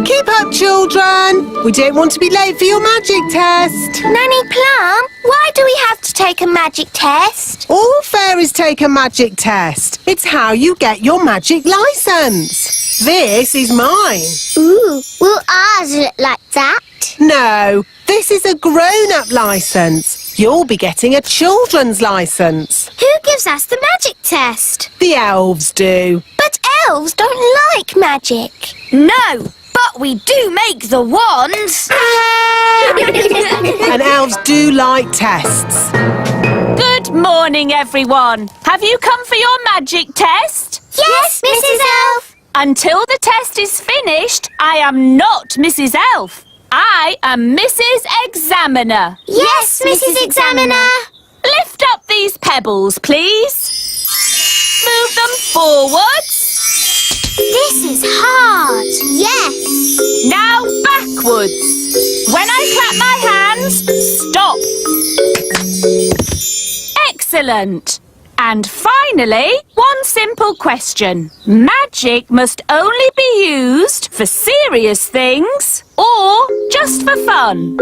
Keep up, children. We don't want to be late for your magic test. Nanny Plum, why do we have to take a magic test? All fairies take a magic test. It's how you get your magic licence. This is mine. Ooh, will ours look like that? No, this is a grown-up licence. You'll be getting a children's licence. Who gives us the magic test? The elves do. But elves don't like magic. No, but we do make the wands. And elves do like tests. Good morning, everyone. Have you come for your magic test? Yes, Mrs. Elf. Until the test is finished, I am not Mrs. Elf. I am Mrs. Examiner. Yes, Mrs. Examiner. Lift up these pebbles, please. Move them forwards. This is hard. Yes. Now backwards. When I clap my hands, stop. Excellent. And finally, one simple question. Magic must only be used for serious things or just for fun?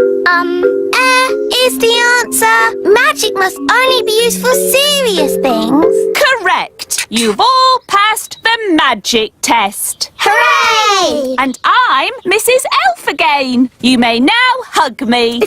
Is the answer. Magic must only be used for serious things. Correct. You've all passed the magic test. Hooray! And I'm Mrs. Elf again. You may now hug me.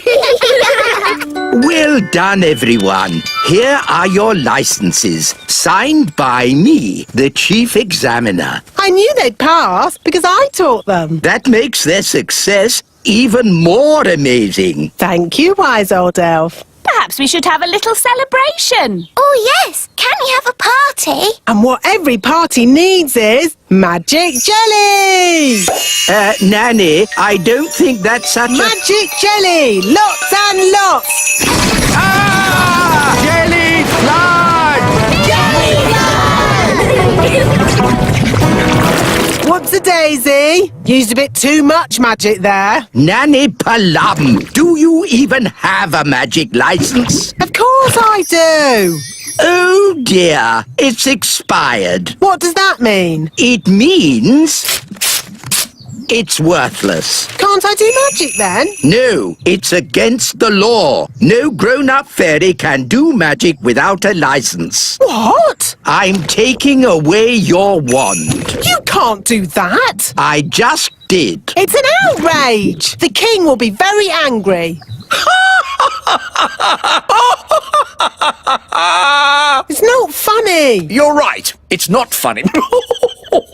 Well done, everyone. Here are your licenses, signed by me, the Chief Examiner. I knew they'd pass because I taught them. That makes their success even more amazing. Thank you, wise old elf. Perhaps we should have a little celebration. Oh, yes. Can we have a party? And what every party needs is magic jelly! Nanny, I don't think that's such Magic jelly! Lots and lots! Ah! Jelly flood! Whoops-a-daisy! Used a bit too much magic there. Nanny Plum, do you even have a magic license? Of course I do! Oh dear, it's expired. What does that mean? It means it's worthless. Can't I do magic then? No, it's against the law. No grown-up fairy can do magic without a license. What? I'm taking away your wand. You can't do that! I just did. It's an outrage! The king will be very angry. It's not funny. You're right. It's not funny.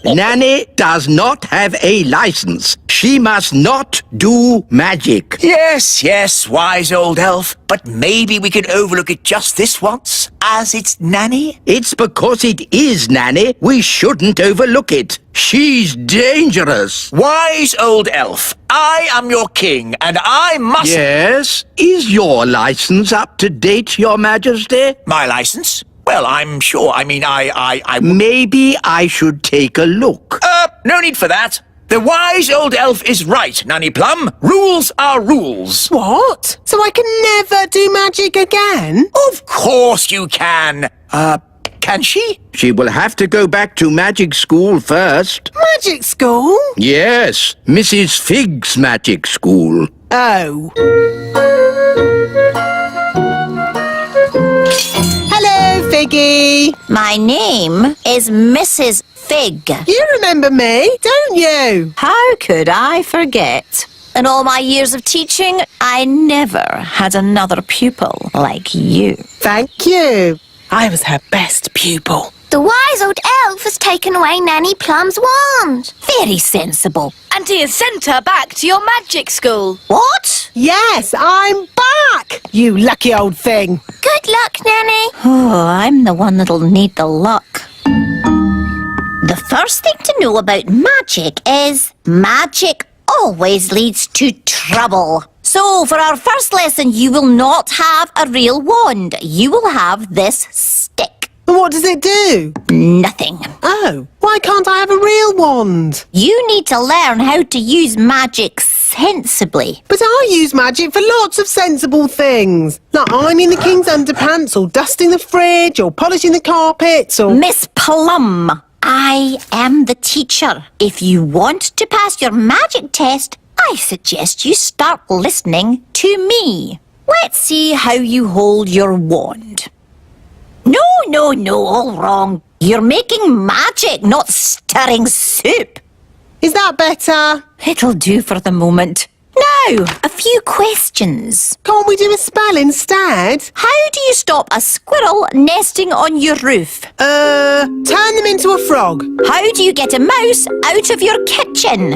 Nanny does not have a license. She must not do magic. Yes, wise old elf. But maybe we can overlook it just this once, as it's Nanny. It's because it is Nanny. We shouldn't overlook it. She's dangerous. Wise old elf, I am your king, and I must... Yes? Is your license up to date, Your Majesty? My license? Well, I'm sure. I mean, I... Maybe I should take a look. No need for that. The wise old elf is right, Nanny Plum. Rules are rules. What? So I can never do magic again? Of course you can. Can she? She will have to go back to magic school first. Magic school? Yes, Mrs. Fig's magic school. Oh. Hello, Figgy. My name is Mrs. Fig. You remember me, don't you? How could I forget? In all my years of teaching, I never had another pupil like you. Thank you. I was her best pupil. the wise old elf has taken away Nanny Plum's wand. Very sensible. And he has sent her back to your magic school. What? Yes, I'm back! You lucky old thing. Good luck, Nanny. Oh, I'm the one that'll need the luck. The first thing to know about magic is magic always leads to trouble. So, for our first lesson, you will not have a real wand. You will have this stick. What does it do? Nothing. Oh, why can't I have a real wand? You need to learn how to use magic sensibly. But I use magic for lots of sensible things. Like ironing the king's underpants, or dusting the fridge, or polishing the carpets, or... Miss Plum, I am the teacher. If you want to pass your magic test, I suggest you start listening to me. Let's see how you hold your wand. No, all wrong. You're making magic, not stirring soup. Is that better? It'll do for the moment. Now, a few questions. Can't we do a spell instead? How do you stop a squirrel nesting on your roof? Turn them into a frog. How do you get a mouse out of your kitchen?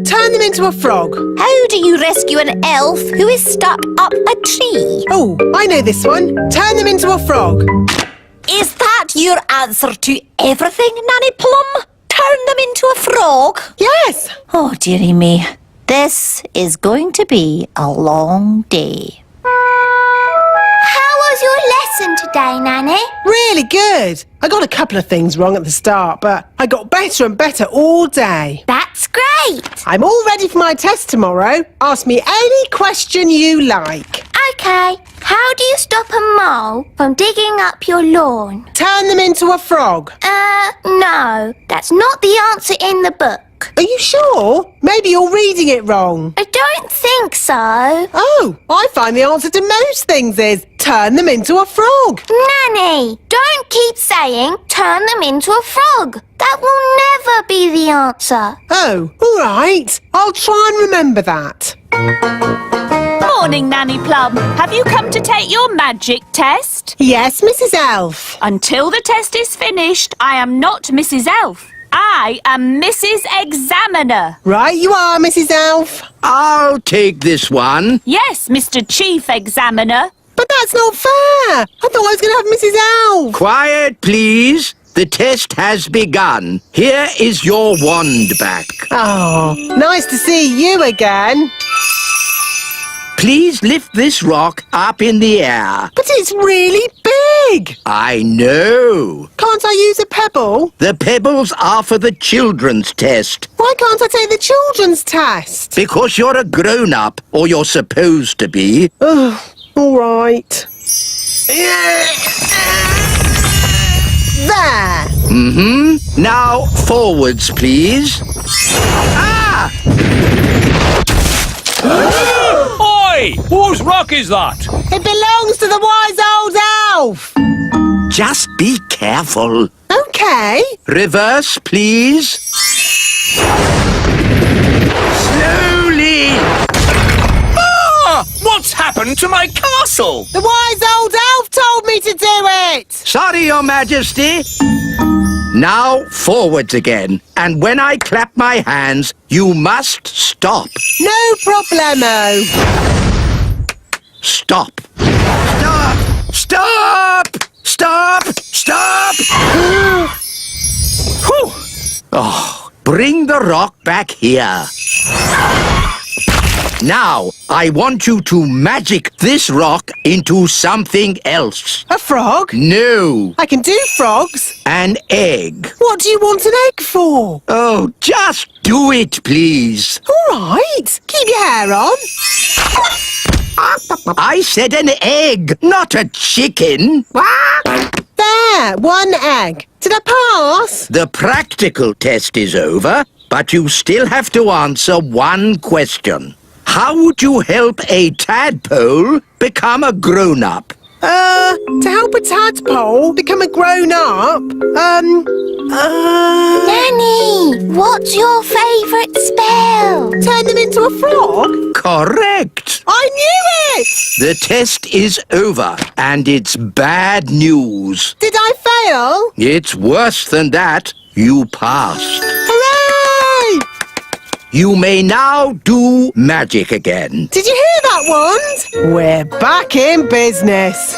Turn them into a frog. How do you rescue an elf who is stuck up a tree? Oh, I know this one. Turn them into a frog. Is that your answer to everything, Nanny Plum? Turn them into a frog? Yes. Oh, dearie me. This is going to be a long day. How was your lesson today, Nanny? Really good. I got a couple of things wrong at the start, but I got better and better all day. That's great. I'm all ready for my test tomorrow. Ask me any question you like. Okay, how do you stop a mole from digging up your lawn? Turn them into a frog. No, that's not the answer in the book. Are you sure? Maybe you're reading it wrong. I don't think so. Oh, I find the answer to most things is turn them into a frog. Nanny, don't keep saying turn them into a frog. That will never be the answer. Oh, all right. I'll try and remember that. Morning, Nanny Plum. Have you come to take your magic test? Yes, Mrs. Elf. Until the test is finished, I am not Mrs. Elf. I am Mrs. Examiner. Right you are, Mrs. Elf. I'll take this one. Yes, Mr. Chief Examiner. But that's not fair. I thought I was going to have Mrs. Elf. Quiet, please. The test has begun. Here is your wand back. Oh, nice to see you again. Please lift this rock up in the air. But it's really big. I know. Can't I use a pebble? The pebbles are for the children's test. Why can't I take the children's test? Because you're a grown-up, or you're supposed to be. Oh, all right. There. Mm-hmm. Now, forwards, please. Ah! Oi! Whose rock is that? It belongs to the wise old elf. Just be careful. Okay. Reverse, please. Slowly. Ah! What's happened to my castle? The wise old elf told me to do it. Sorry, Your Majesty. Now, forwards again. And when I clap my hands, you must stop. No problemo. Stop. Stop! Stop! Stop! Stop! Whew. Oh, bring the rock back here. Now, I want you to magic this rock into something else. A frog? No, I can do frogs. an egg. What do you want an egg for? Oh, just do it, please. All right. Keep your hair on. I said an egg, not a chicken. There, one egg. Did I pass? The practical test is over, but you still have to answer one question. How would you help a tadpole become a grown-up? To help a tadpole become a grown-up, Nanny, what's your favourite spell? turn them into a frog? Correct. I knew it! The test is over, and it's bad news. Did I fail? It's worse than that. You passed. Hooray! You may now do magic again. Did you hear that, Wand? We're back in business.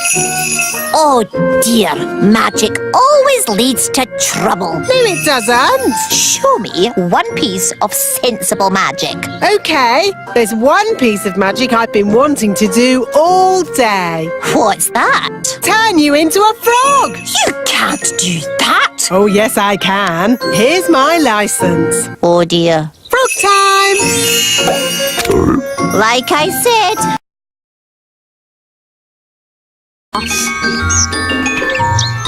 Oh dear, magic always leads to trouble. No, it doesn't. Show me one piece of sensible magic. Okay, there's one piece of magic I've been wanting to do all day. What's that? Turn you into a frog. You can't do that. Oh, yes, I can. Here's my license. Oh dear. Frog time! Like I said.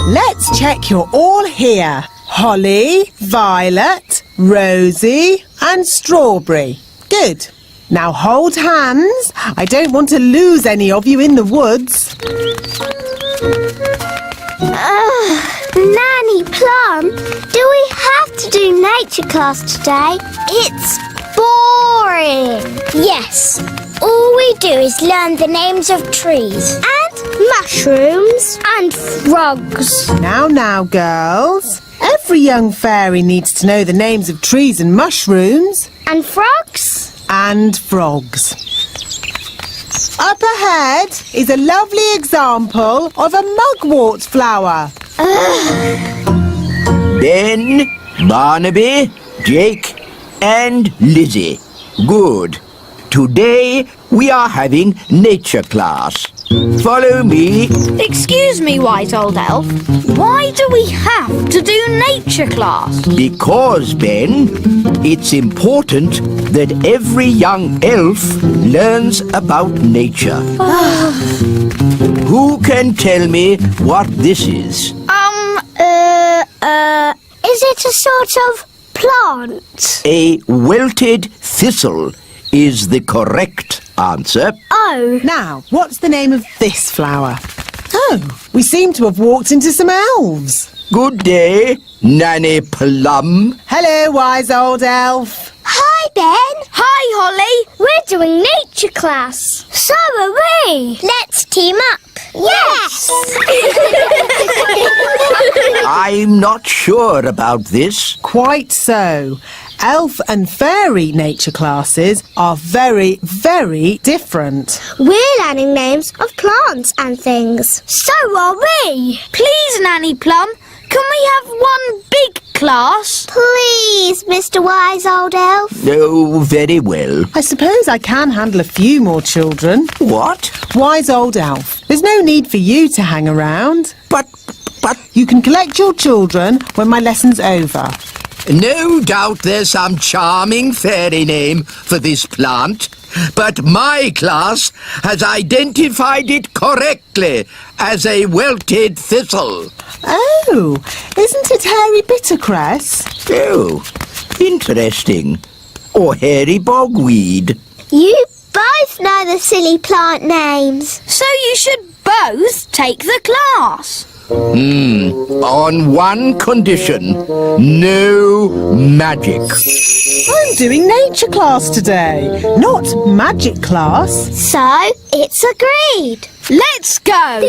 Let's check you're all here. holly, violet, rosy and strawberry. Good. Now hold hands. I don't want to lose any of you in the woods. Nanny Plum, do we have to do nature class today? It's boring. Yes. All we do is learn the names of trees and mushrooms and frogs. Now, girls. Every young fairy needs to know the names of trees and mushrooms. And frogs? And frogs. Up ahead is a lovely example of a mugwort flower. Ben, Barnaby, Jake and Lizzie. Good. Today we are having nature class. Follow me. Excuse me, Wise Old Elf. Why do we have to do nature class? Because, Ben, it's important that every young elf learns about nature. Who can tell me what this is? Is it a sort of plant? A wilted thistle is the correct answer. Oh. Now, what's the name of this flower? Oh, we seem to have walked into some elves. Good day, Nanny Plum. Hello, wise old elf. Hi, Ben. Hi, Holly. We're doing nature class. So are we. Let's team up. Yes. I'm not sure about this. Quite so. Elf and fairy nature classes are very, very different. We're learning names of plants and things. So are we. Please, Nanny Plum, can we have one big class? Please, Mr. Wise Old Elf. Oh, very well. I suppose I can handle a few more children. What? Wise old elf, there's no need for you to hang around. But... You can collect your children when my lesson's over. No doubt there's some charming fairy name for this plant, but my class has identified it correctly as a wilted thistle. Oh, isn't it hairy bittercress? Oh, interesting. Or hairy bogweed. You both know the silly plant names. So you should both take the class. On one condition, no magic. I'm doing nature class today, not magic class. So, it's agreed. Let's go.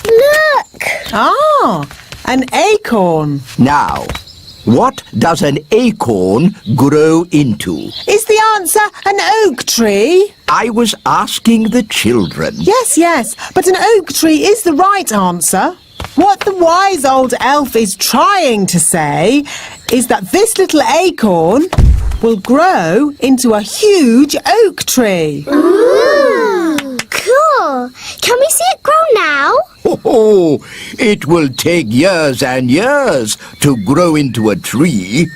Look. Ah, an acorn. Now, what does an acorn grow into? Is the answer an oak tree? I was asking the children. Yes, but an oak tree is the right answer. What the wise old elf is trying to say is that this little acorn will grow into a huge oak tree. Ooh, cool. Can we see it grow now? Oh, it will take years and years to grow into a tree.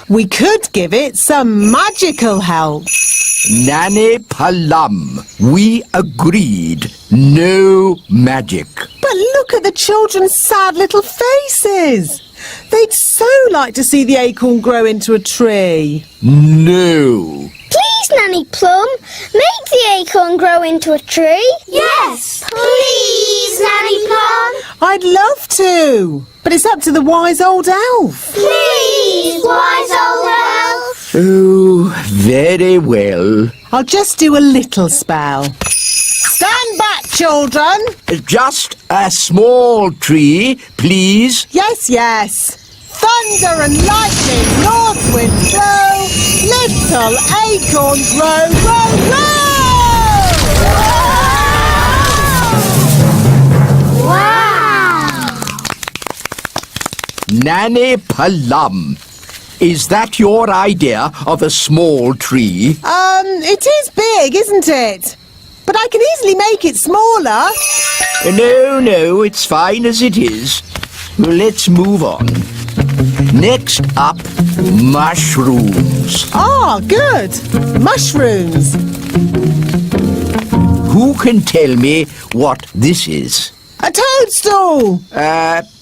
We could give it some magical help. Nanny Plum, we agreed. No magic. But look at the children's sad little faces. They'd so like to see the acorn grow into a tree. No. Please, Nanny Plum, make the acorn grow into a tree. Yes. Please, Nanny Plum. I'd love to, but it's up to the wise old elf. Please, Wise Old Elf. Oh, very well. I'll just do a little spell. Stand back, children. Just a small tree, please. Yes. Thunder and lightning, north wind blow, little acorn grow, Wow. Nanny Plum, is that your idea of a small tree? It is big, isn't it? But I can easily make it smaller. No, it's fine as it is. Let's move on. Next up, mushrooms. Ah, good. Mushrooms. who can tell me what this is? A toadstool!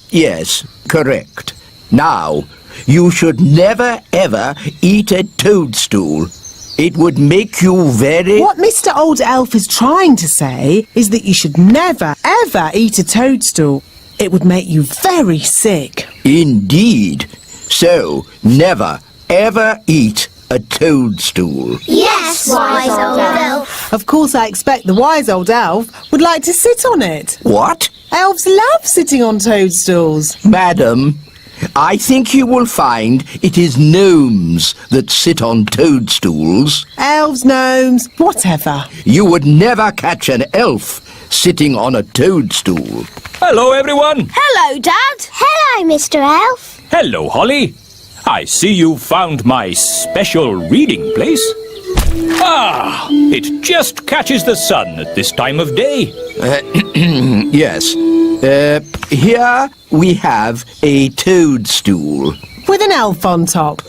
Yes, correct. Now, you should never ever eat a toadstool. It would make you very... What Mr. Old Elf is trying to say is that you should never, ever eat a toadstool. It would make you very sick. Indeed. So, never, ever eat a toadstool. Yes, wise old elf. Of course, I expect the wise old elf would like to sit on it. What? Elves love sitting on toadstools. Madam, I think you will find it is gnomes that sit on toadstools. Elves, gnomes, whatever. You would never catch an elf sitting on a toadstool. Hello, everyone. Hello, Dad. Hello, Mr. Elf. Hello, Holly. I see you found my special reading place. Ah, it just catches the sun at this time of day. Yes. Here we have a toadstool. With an elf on top.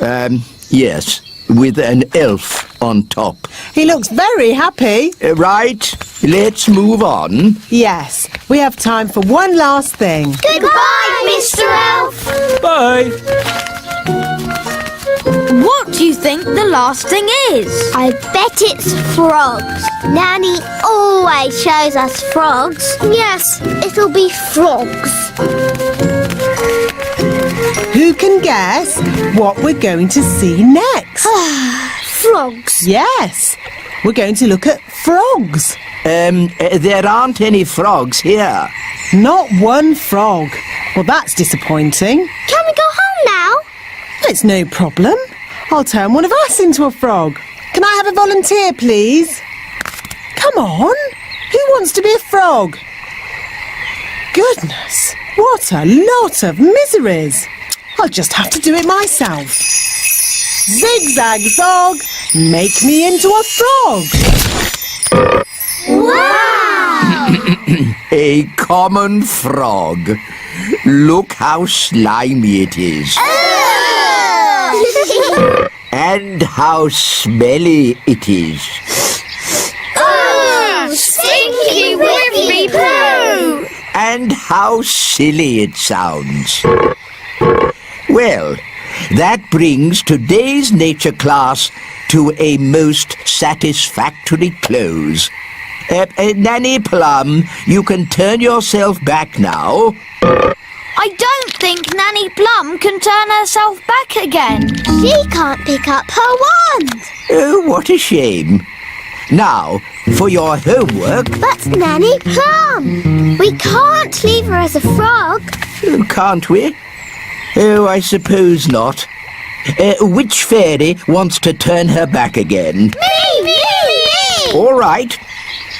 Yes, with an elf on top. He looks very happy. Right, let's move on. Yes, we have time for one last thing. Goodbye, Mr. Elf. Bye. What do you think the last thing is? I bet it's frogs. Nanny always shows us frogs. Yes, it'll be frogs. Who can guess what we're going to see next? Frogs. Yes, we're going to look at frogs. There aren't any frogs here. Not one frog. Well, that's disappointing. Can we go home now? It's no problem. I'll turn one of us into a frog. Can I have a volunteer, please? Come on. Who wants to be a frog? Goodness, what a lot of miseries. I'll just have to do it myself. Zigzag zog, make me into a frog. Wow! A common frog. Look how slimy it is. And how smelly it is. Oh, stinky whippy poo! And how silly it sounds. Well, that brings today's nature class to a most satisfactory close. Nanny Plum, you can turn yourself back now. I don't think Nanny Plum can turn herself back again. She can't pick up her wand. Oh, what a shame. Now, for your homework... But Nanny Plum, we can't leave her as a frog. Can't we? Oh, I suppose not. Which fairy wants to turn her back again? Me! All right.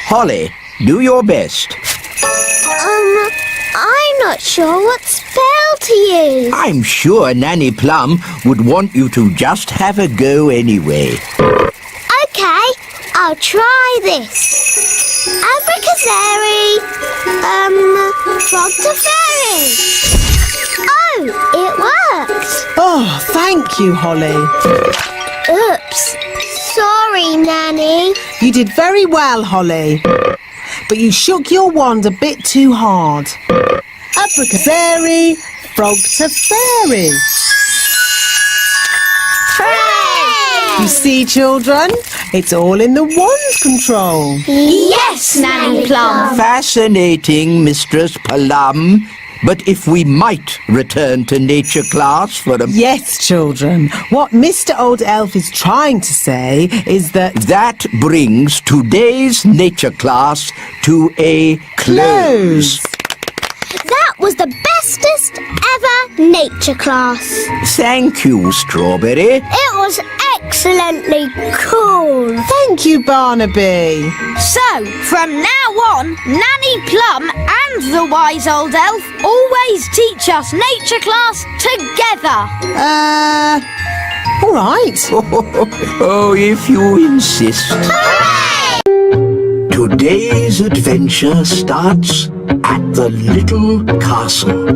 Holly, do your best. I'm not sure what spell to use. I'm sure Nanny Plum would want you to just have a go anyway. Okay, I'll try this. Abracazeri, frog to fairy. Oh, it worked. Oh, thank you, Holly. Oops. Sorry, Nanny. You did very well, Holly. But you shook your wand a bit too hard. Abracazeri, frog to fairy. Hooray! You see, children, it's all in the wand control. Yes, Nanny Plum. Fascinating, Mistress Plum. But if we might return to nature class for a... Yes, children. What Mr. Old Elf is trying to say is that... That brings today's nature class to a close. That was the bestest ever nature class. Thank you, Strawberry. It was excellently cool. Thank you, Barnaby. So, from now on, Nanny Plum and the wise old elf always teach us nature class together. All right. Oh, if you insist. Hooray! Today's adventure starts at the little castle.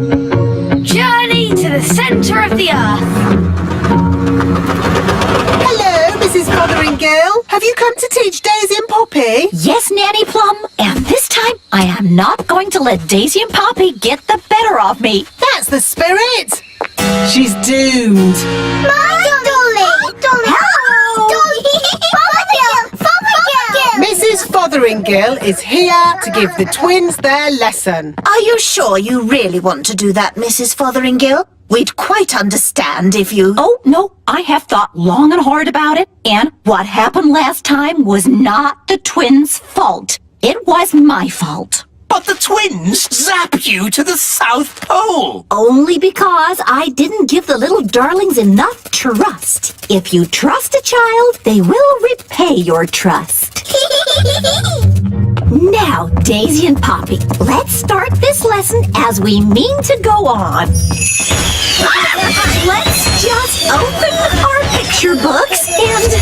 Journey to the centre of the earth. Hello, Mrs. Fotheringill. Have you come to teach Daisy and Poppy? Yes, Nanny Plum, and this time I am not going to let Daisy and Poppy get the better of me. That's the spirit. She's doomed. My Dolly! Mrs. Fotheringill is here to give the twins their lesson. Are you sure you really want to do that, Mrs. Fotheringill? We'd quite understand if you... Oh, no, I have thought long and hard about it, and what happened last time was not the twins' fault. It was my fault. But the twins zap you to the South Pole. Only because I didn't give the little darlings enough trust. If you trust a child, they will repay your trust. Now, Daisy and Poppy, let's start this lesson as we mean to go on. Let's just open our picture books and...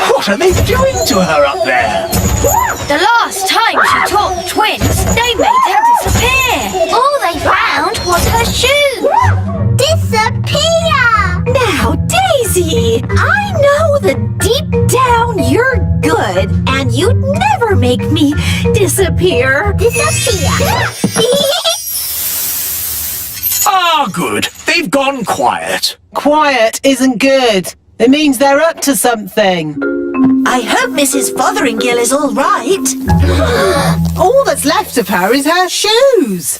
What are they doing to her up there? The last time she taught the twins, they made her disappear. All they found was her shoe. Disappear! Now, Daisy, I know that deep down you're good and you'd never make me disappear. Disappear! Ah, good. They've gone quiet. Quiet isn't good. It means they're up to something. I hope Mrs. Fotheringill is all right. All that's left of her is her shoes.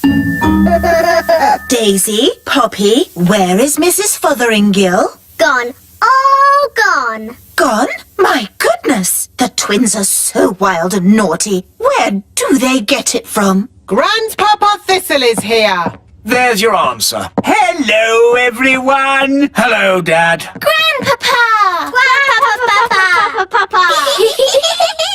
Daisy, Poppy, where is Mrs. Fotheringill? Gone. All gone. Gone? My goodness, the twins are so wild and naughty. Where do they get it from? Grandpapa Thistle is here. There's your answer. Hello, everyone. Hello, Dad. Grandpapa! Grandpapa!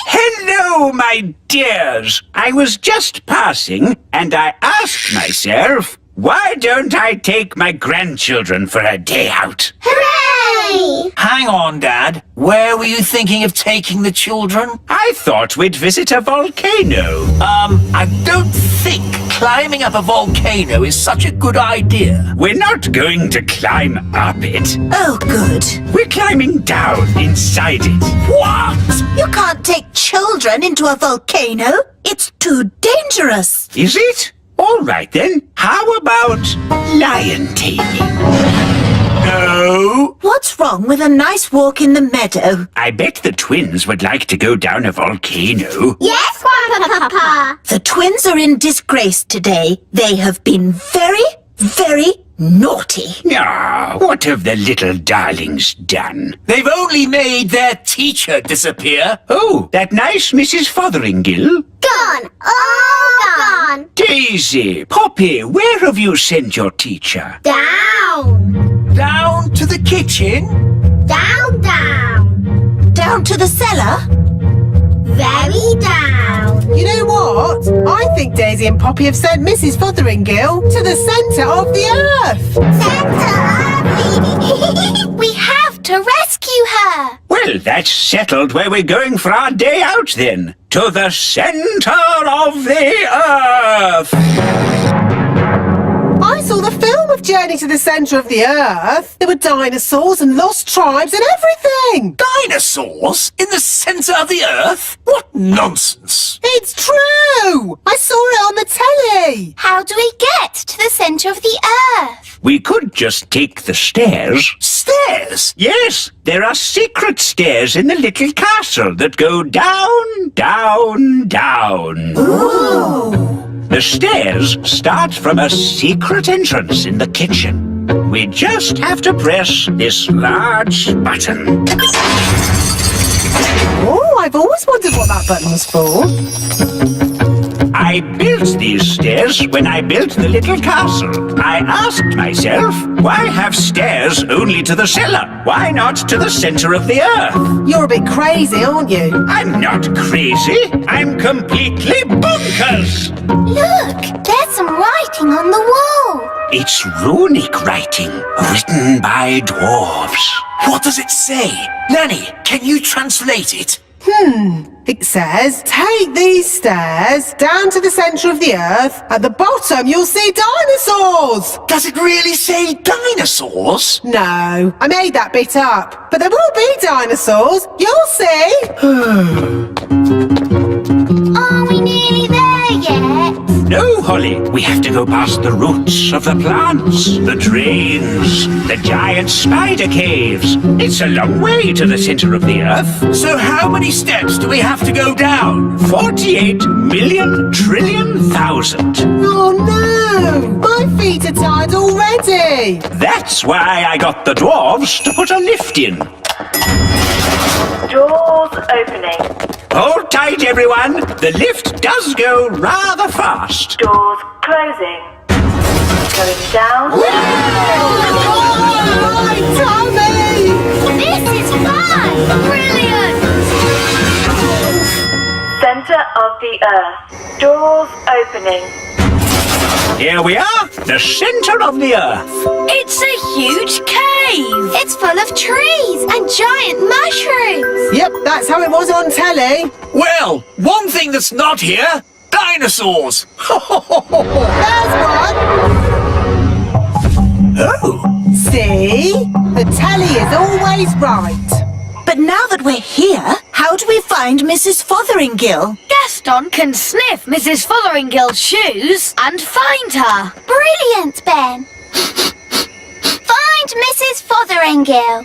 Hello, my dears. I was just passing and I asked myself, why don't I take my grandchildren for a day out? Hooray! Hang on, Dad. Where were you thinking of taking the children? I thought we'd visit a volcano. I don't think climbing up a volcano is such a good idea. We're not going to climb up it. Oh, good. We're climbing down inside it. What? You can't take children into a volcano. It's too dangerous. Is it? All right then. How about lion taming? No. What's wrong with a nice walk in the meadow? I bet the twins would like to go down a volcano. Yes, Grandpapa! The twins are in disgrace today. They have been very, very naughty. Ah, what have the little darlings done? They've only made their teacher disappear. Oh, that nice Mrs. Fotheringill? Gone. All gone. Daisy, Poppy, where have you sent your teacher? Down. Down to the kitchen? Down, down. Down to the cellar? Very down. You know what? I think Daisy and Poppy have sent Mrs. Fotheringill to the centre of the earth. Santa! We have to rescue her. Well, that's settled where we're going for our day out then. To the centre of the earth. I saw the film of Journey to the Centre of the Earth. There were dinosaurs and lost tribes and everything. Dinosaurs? In the centre of the earth? What nonsense! It's true. I saw it on the telly. How do we get to the centre of the earth? We could just take the stairs. Stairs? Yes, there are secret stairs in the little castle that go down, down, down. The stairs start from a secret entrance in the kitchen. We just have to press this large button. Oh, I've always wondered what that button was for. I built these stairs when I built the little castle. I asked myself, why have stairs only to the cellar? Why not to the center of the earth? You're a bit crazy, aren't you? I'm not crazy. I'm completely bonkers. Look, there's some writing on the wall. It's runic writing, written by dwarves. What does it say? Nanny, can you translate it? It says, take these stairs down to the centre of the earth. At the bottom, you'll see dinosaurs. Does it really say dinosaurs? No, I made that bit up. But there will be dinosaurs. You'll see. Are we nearly there yet? No, Holly, we have to go past the roots of the plants, the drains, the giant spider caves. It's a long way to the center of the earth. So how many steps do we have to go down? 48,000,000,000,000. Oh no! My feet are tired already. That's why I got the dwarves to put a lift in. Doors opening. Hold tight, everyone. The lift does go rather fast. Doors closing. Going down. My tummy! This is fun! Brilliant! Center of the earth. Doors opening. Here we are, the center of the earth. It's a huge cave. It's full of trees and giant mushrooms. Yep, that's how it was on telly. Well, one thing that's not here, dinosaurs. There's one. Oh, See? The telly is always right. But now that we're here, how do we find Mrs. Fotheringill? Gaston can sniff Mrs. Fotheringill's shoes and find her. Brilliant, Ben. Find Mrs. Fotheringill.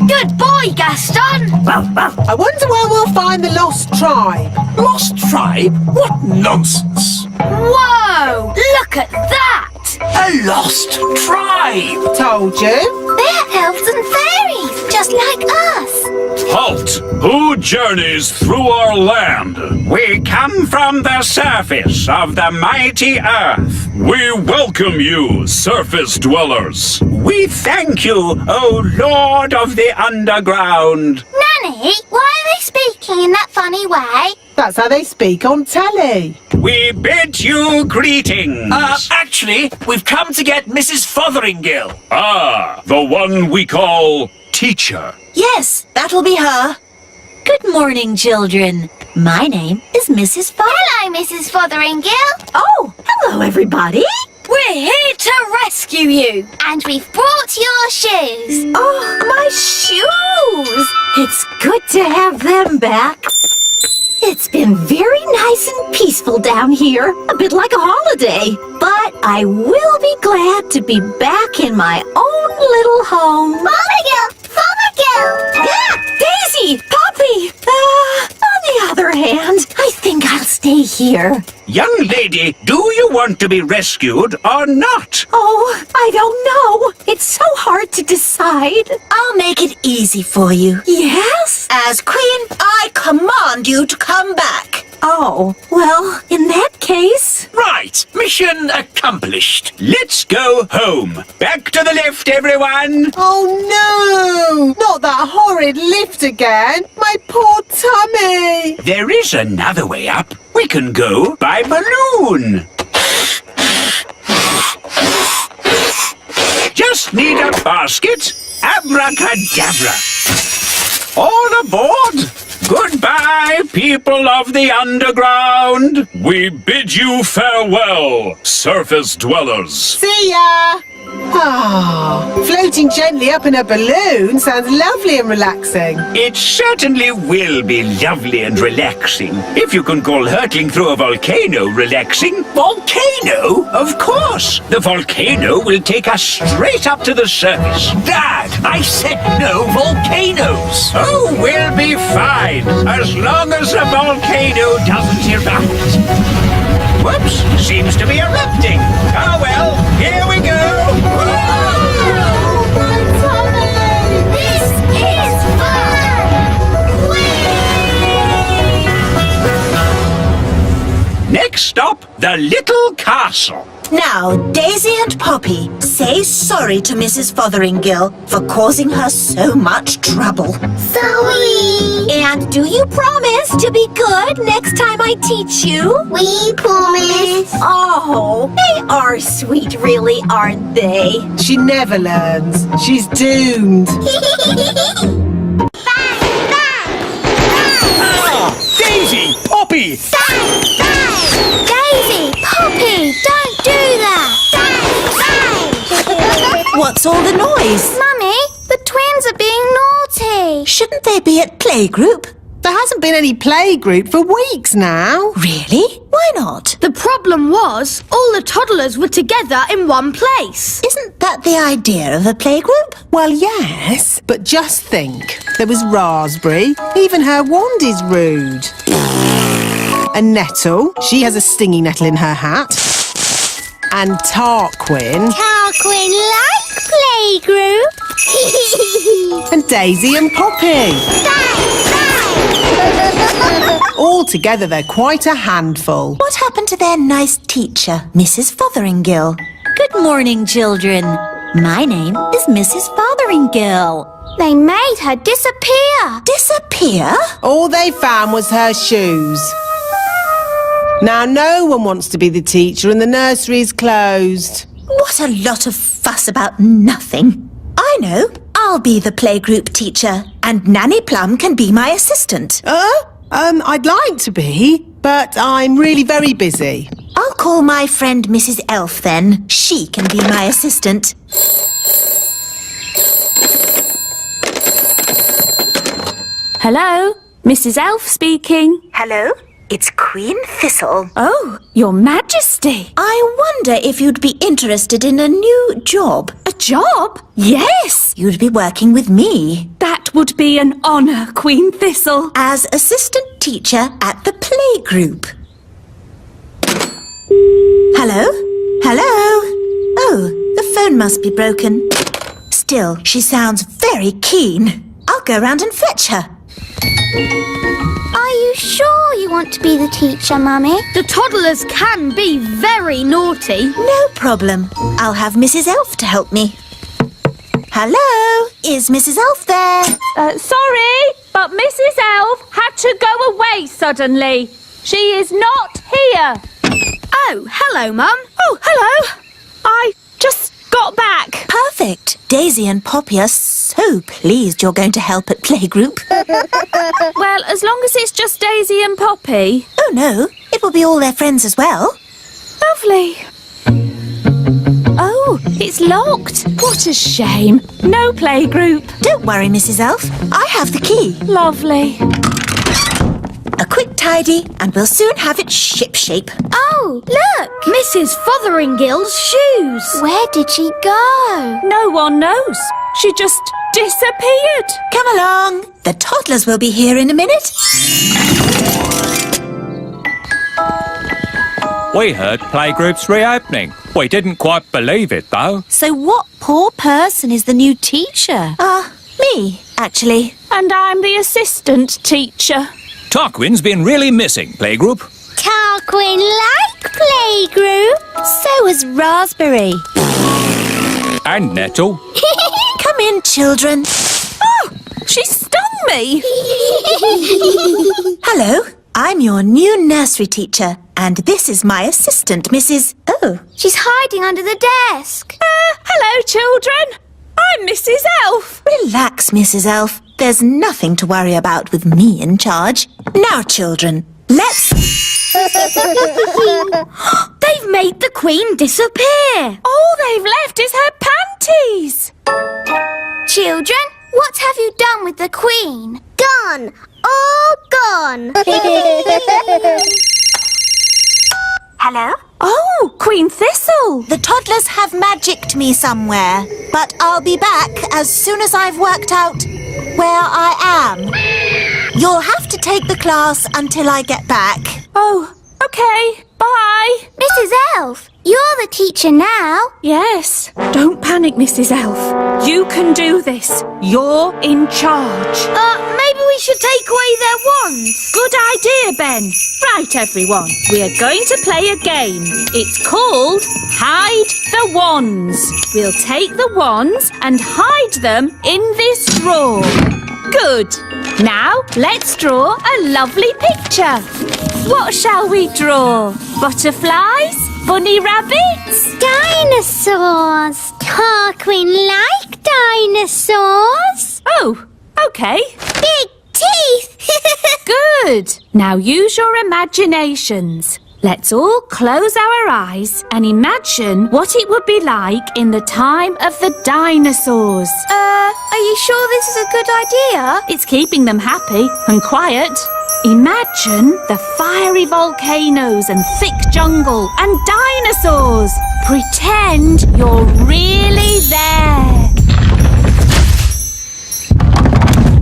Good boy, Gaston. I wonder where we'll find the lost tribe. lost tribe? What nonsense. Whoa, look at that. A lost tribe. Told you. They're elves and fairies, just like us. Halt! Who journeys through our land? We come from the surface of the mighty earth. We welcome you, surface dwellers. We thank you, O Lord of the underground. Nanny, why are they speaking in that funny way? That's how they speak on telly. We bid you greetings. Actually, we've come to get Mrs. Fotheringill. Ah, the one we call teacher. Yes, that'll be her. Good morning, children. My name is Mrs. Hello, Mrs. Fotheringill. Oh, hello, everybody. We're here to rescue you. And we've brought your shoes. Oh, my shoes. It's good to have them back. It's been very nice and peaceful down here, a bit like a holiday. But I will be glad to be back in my own little home. Fotheringill! Fotheringill! Ah, Daisy! Poppy! On the other hand, I think I'll stay here. Young lady, do you want to be rescued or not? Oh, I don't know. It's so hard to decide. I'll make it easy for you. Yes? As Queen, I command you to come back. Oh, well, in that case... Right, mission accomplished. Let's go home. Back to the lift, everyone. Oh no! Not that horrid lift again. My poor tummy. There is another way up. We can go by balloon. Just need a basket. Abracadabra. All aboard. Goodbye, people of the underground. We bid you farewell, surface dwellers. See ya! Ah, floating gently up in a balloon sounds lovely and relaxing. It certainly will be lovely and relaxing, if you can call hurtling through a volcano relaxing. Volcano? Of course! The volcano will take us straight up to the surface. Dad, I said no volcanoes. Oh, we'll be fine, as long as the volcano doesn't erupt. Whoops, seems to be erupting. Oh well, here we go. This is fun! Whee! Next stop, the little castle. Now, Daisy and Poppy, say sorry to Mrs. Fotheringill for causing her so much trouble. Sorry! And do you promise to be good next time I teach you? We promise! Oh, they are sweet, really, aren't they? She never learns. She's doomed. Bye! me! Bang! Bang! Daisy! Poppy! Don't do that! Bang! Bang! What's all the noise? Mummy, the twins are being naughty. Shouldn't they be at playgroup? There hasn't been any playgroup for weeks now. Really? Why not? The problem was, all the toddlers were together in one place. Isn't that the idea of a playgroup? Well, yes, but just think. There was Raspberry. Even her wand is rude. And Nettle. She has a stinging nettle in her hat. And Tarquin. Tarquin like playgroup. And Daisy and Poppy. All together, they're quite a handful. What happened to their nice teacher, Mrs. Fotheringill? Good morning, children. My name is Mrs. Fotheringill. They made her disappear. Disappear? All they found was her shoes. Now no one wants to be the teacher and the nursery's closed. What a lot of fuss about nothing. I know. I'll be the playgroup teacher, and Nanny Plum can be my assistant. I'd like to be, but I'm really very busy. I'll call my friend Mrs. Elf then. She can be my assistant. Hello, Mrs. Elf speaking. Hello, it's Queen Thistle. Oh, Your Majesty. I wonder if you'd be interested in a new job. A job? Yes. You'd be working with me That would be an honour, Queen Thistle. as assistant teacher at the playgroup. Hello? Hello? Oh, the phone must be broken. Still, she sounds very keen. I'll go round and fetch her. Are you sure you want to be the teacher, Mummy? The toddlers can be very naughty. No problem. I'll have Mrs. Elf to help me. Hello? Is Mrs. Elf there? Sorry, but Mrs. Elf had to go away suddenly. She is not here. Oh, hello, Mum. Oh, hello. I just got back. Perfect. Daisy and Poppy are so pleased you're going to help at playgroup. Well, as long as it's just Daisy and Poppy. Oh no, it will be all their friends as well. Lovely. Oh, it's locked. What a shame. No playgroup. Don't worry, Mrs. Elf. I have the key. Lovely. A quick tidy and we'll soon have it shipshape. Oh, look! Mrs. Fotheringill's shoes. Where did she go? No one knows. She just disappeared. Come along. The toddlers will be here in a minute. We heard playgroups reopening. We didn't quite believe it, though. So what poor person is the new teacher? Me, actually. And I'm the assistant teacher. Tarquin's been really missing, playgroup. Tarquin like playgroup. So is Raspberry. And Nettle. Come in, children. Oh, she stung me. Hello, I'm your new nursery teacher, and this is my assistant, Mrs. Oh, She's hiding under the desk. Hello, children. I'm Mrs. Elf. relax, Mrs. Elf. There's nothing to worry about with me in charge. Now, children, let's... They've made the Queen disappear. All they've left is her panties. Children, what have you done with the Queen? Gone. All gone. Hello? Oh, Queen Thistle. The toddlers have magicked me somewhere, but I'll be back as soon as I've worked out where I am. You'll have to take the class until I get back. Oh, okay. Bye. Mrs. Elf, you're the teacher now. Yes. Don't panic, Mrs. Elf. You can do this. You're in charge. Maybe we should take away their wands. Good idea, Ben. Right, everyone. We are going to play a game. It's called Hide the Wands. We'll take the wands and hide them in this drawer. Good. Now, let's draw a lovely picture. What shall we draw? Butterflies? Bunny rabbits? Dinosaurs. Tarquin like dinosaurs. Oh, okay. Big teeth. Good. Now use your imaginations. Let's all close our eyes and imagine what it would be like in the time of the dinosaurs. Are you sure this is a good idea? It's keeping them happy and quiet. Imagine the fiery volcanoes and thick jungle and dinosaurs. Pretend you're really there.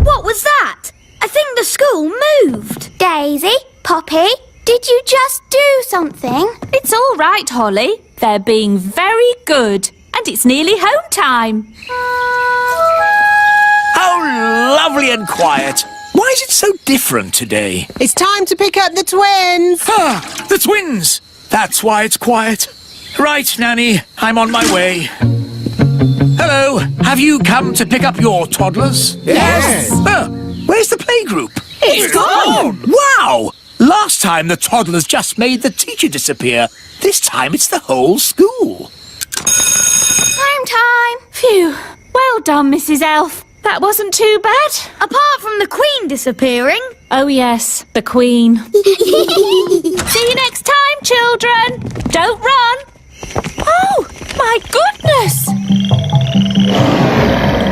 What was that? I think the school moved. Daisy, Poppy, did you just do something? It's all right, Holly. They're being very good. And it's nearly home time. How lovely and quiet. Why is it so different today? It's time to pick up the twins. Ah, the twins! That's why it's quiet. Right, Nanny, I'm on my way. Hello, have you come to pick up your toddlers? Yes. Where's the playgroup? It's gone. Wow! Last time the toddlers just made the teacher disappear. This time it's the whole school. Home time. Phew. Well done, Mrs. Elf. That wasn't too bad. Apart from the Queen disappearing. Oh, yes, the Queen. See you next time, children. Don't run. Oh, my goodness.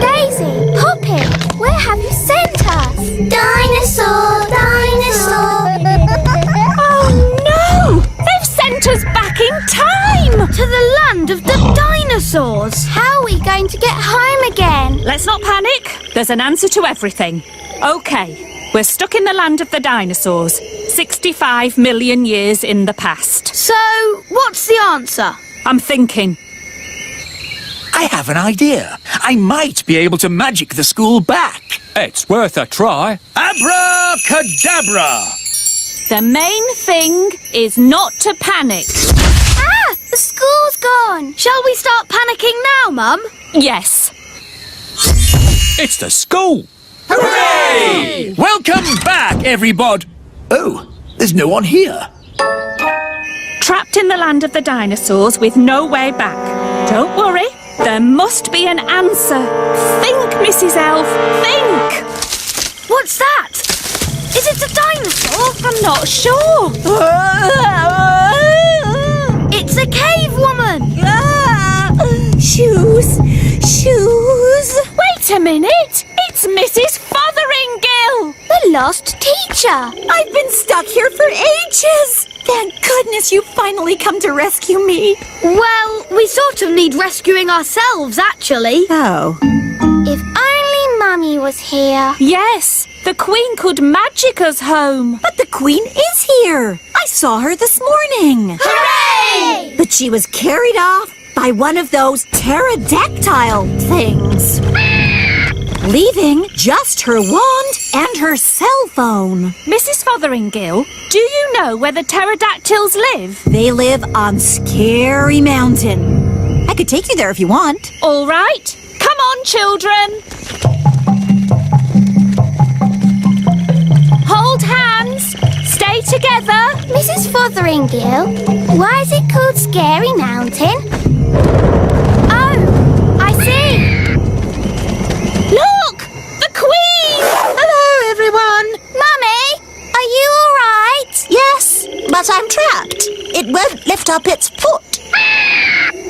Daisy, Poppy, where have you sent us? Dinosaur, dinosaur. Oh, no. They've sent us back in time. To the land of the dinosaurs. How are we going to get home again? Let's not panic. There's an answer to everything. OK, we're stuck in the land of the dinosaurs. 65 million years in the past. So, what's the answer? I'm thinking. I have an idea. I might be able to magic the school back. It's worth a try. Abracadabra! The main thing is not to panic. Ah, the school's gone. Shall we start panicking now, Mum? Yes. It's the school. Hooray! Welcome back, everybody. Oh, there's no one here. Trapped in the land of the dinosaurs with no way back. Don't worry, there must be an answer. Think, Mrs. Elf, think! What's that? Is it a dinosaur? I'm not sure. It's a cave woman. Shoes. Wait a minute. It's Mrs. Fotheringill. The lost teacher. I've been stuck here for ages. Thank goodness you finally come to rescue me. Well, we sort of need rescuing ourselves, actually. Oh. If only Mummy was here. Yes, the Queen could magic us home. But the Queen is here. I saw her this morning. Hooray! But she was carried off by one of those pterodactyl things, leaving just her wand and her cell phone. Mrs. Fotheringill, do you know where the pterodactyls live? They live on Scary Mountain. I could take you there if you want. All right. Come on, children. Hold hands. Stay together. Mrs. Fotheringill, why is it called Scary Mountain? Oh, I see. Look! The Queen! Hello, everyone. Mummy, are you all right? Yes, but I'm trapped. It won't lift up its foot.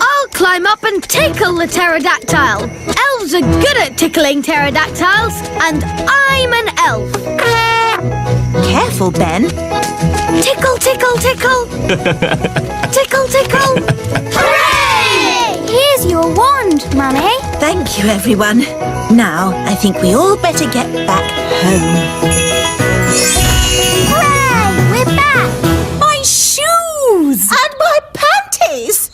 I'll climb up and tickle the pterodactyl. Elves are good at tickling pterodactyls, and I'm an elf. Careful, Ben. Tickle, tickle, tickle. Tickle, tickle. Hooray! Here's your wand, Mummy. Thank you, everyone. Now, I think we all better get back home. Hooray! We're back. My shoes! And my panties!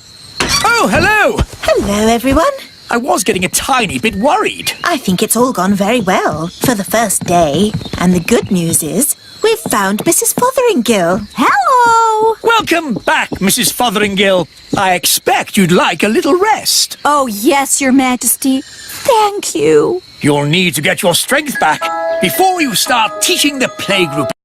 Oh, hello! Hello, everyone. I was getting a tiny bit worried. I think it's all gone very well for the first day. And the good news is, we've found Mrs. Fotheringill. Hello! Welcome back, Mrs. Fotheringill. I expect you'd like a little rest. Oh, yes, Your Majesty. Thank you. You'll need to get your strength back before you start teaching the playgroup